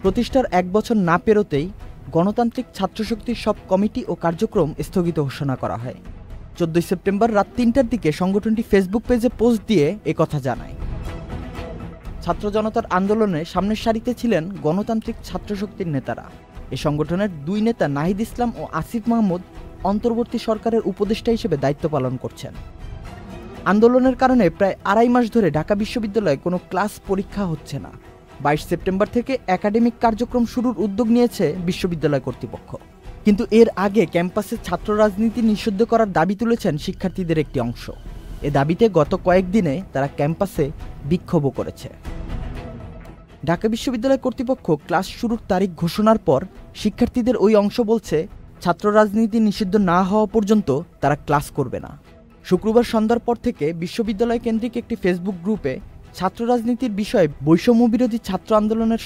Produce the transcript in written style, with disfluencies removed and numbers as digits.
প্রতিষ্ঠার 1 বছর না পেরোতেই গণতান্ত্রিক ছাত্রশক্তির সব কমিটি ও কার্যক্রম স্থগিত ঘোষণা করা হয়। 14 সেপ্টেম্বর রাত 3টার দিকে সংগঠনটি ফেসবুক পেজে পোস্ট দিয়ে একথা জানায়। ছাত্র জনতার আন্দোলনে সামনের সারিতে ছিলেন গণতান্ত্রিক ছাত্রশক্তির নেতারা। এ সংগঠনের 2 নেতা নাহিদ ইসলাম ও আসিফ মাহমুদ অন্তর্বর্তী সরকারের উপদেষ্টা হিসেবে দায়িত্ব পালন করছেন। আন্দোলনের কারণে প্রায় 2.5 মাস ধরে ঢাকা বিশ্ববিদ্যালয়ে কোনো ক্লাস পরীক্ষা হচ্ছে না। 22 সেপ্টেম্বর থেকে একাডেমিক কার্যক্রম শুরুর উদ্যোগ নিয়েছে বিশ্ববিদ্যালয় কর্তৃপক্ষ। কিন্তু এর আগে ক্যাম্পাসে ছাত্র রাজনীতি নিষিদ্ধ করার দাবি তুলেছেন শিক্ষার্থীদের একটি অংশ। এ দাবিতে গত কয়েকদিনে তারা ক্যাম্পাসে বিক্ষোভও করেছে। ঢাকা বিশ্ববিদ্যালয় কর্তৃপক্ষ ক্লাস শুরুর তারিখ ঘোষণার পর শিক্ষার্থীদের ওই অংশ বলছে ছাত্র রাজনীতি নিষিদ্ধ না হওয়া পর্যন্ত তারা ক্লাস করবে না। শুক্রবার সন্ধ্যার পর থেকে বিশ্ববিদ্যালয় কেন্দ্রিক একটি ফেসবুক গ্রুপে ছাত্র রাজনীতির বিষয়ে বৈষম্য বিরোধী ছাত্র আন্দোলনের